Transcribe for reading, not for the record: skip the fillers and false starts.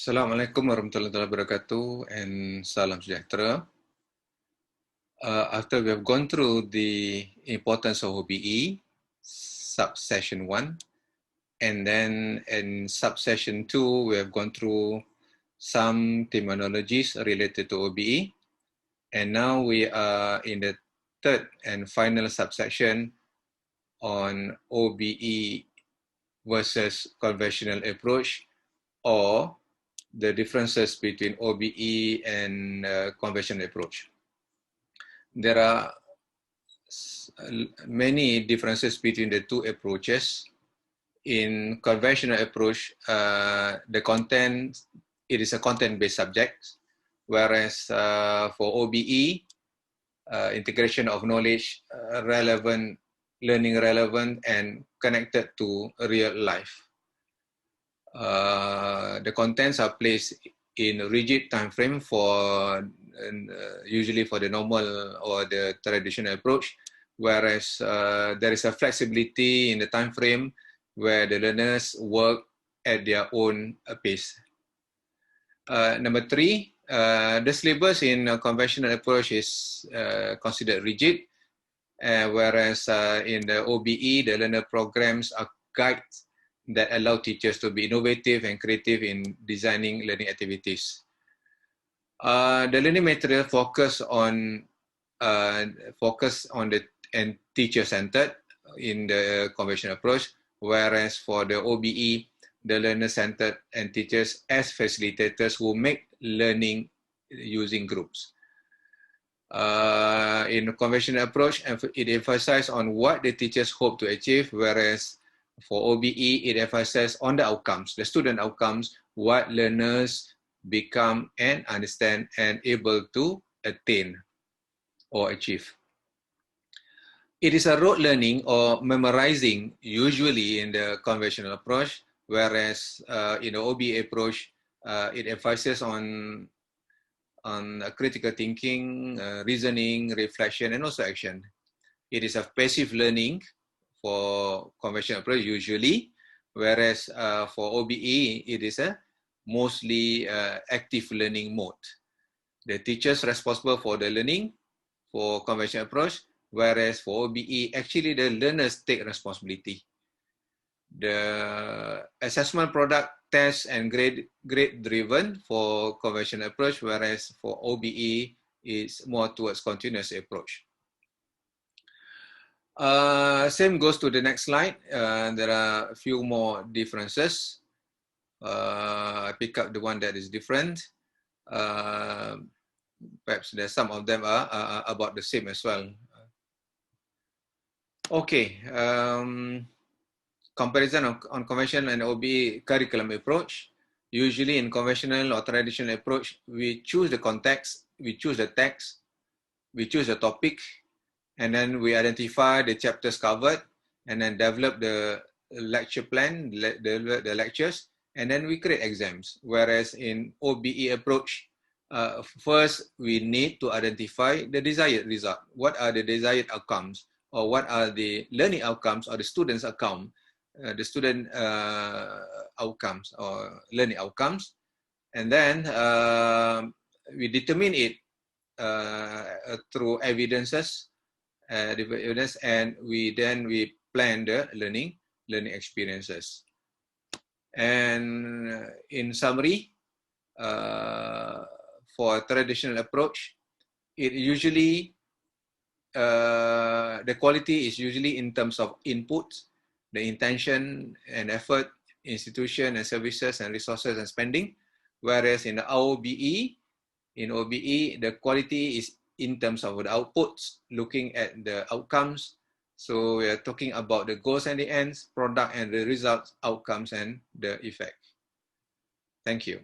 Assalamualaikum warahmatullahi wabarakatuh and salam sejahtera. After we have gone through the importance of OBE, subsession 1, and then in subsession 2, we have gone through some terminologies related to OBE, and now we are in the third and final subsection on OBE versus conventional approach, or the differences between OBE and conventional approach. There are many differences between the two approaches. In conventional approach, the content, it is a content-based subject, whereas for OBE, integration of knowledge, relevant, learning relevant and connected to real life. The contents are placed in a rigid time frame for usually for the normal or the traditional approach, whereas there is a flexibility in the time frame where the learners work at their own pace. Number 3, the syllabus in a conventional approach is considered rigid, whereas in the OBE, the learner programs are guides that allow teachers to be innovative and creative in designing learning activities. The learning material focus on the and teacher-centered in the conventional approach, whereas for the OBE, the learner-centered and teachers as facilitators who make learning using groups. In the conventional approach, it emphasizes on what the teachers hope to achieve, whereas for OBE, it emphasizes on the outcomes, the student outcomes, what learners become and understand and able to attain or achieve. It is a rote learning or memorizing usually in the conventional approach, whereas in the OBE approach, it emphasizes on critical thinking, reasoning, reflection, and also action. It is a passive learning for conventional approach usually, whereas for OBE, it is a mostly active learning mode. The teachers responsible for the learning for conventional approach, whereas for OBE, actually the learners take responsibility. The assessment product, test and grade driven for conventional approach, whereas for OBE is more towards continuous approach. Same goes to the next slide. There are a few more differences. I pick up the one that is different. Perhaps there's some of them are about the same as well. Okay. Comparison on conventional and OBE curriculum approach. Usually in conventional or traditional approach, we choose the context, we choose the text, we choose the topic, and then we identify the chapters covered, and then develop the lecture plan, the lectures, and then we create exams. Whereas in OBE approach, first we need to identify the desired result. What are the desired outcomes, or what are the learning outcomes or the students' outcome, outcomes or learning outcomes, and then we determine it through evidences, and we plan the learning experiences. And in summary, for traditional approach, it usually the quality is usually in terms of inputs, the intention and effort, institution and services and resources and spending, whereas in the OBE, the quality is in terms of the outputs, looking at the outcomes. So we are talking about the goals and the ends, product and the results, outcomes and the effect. Thank you.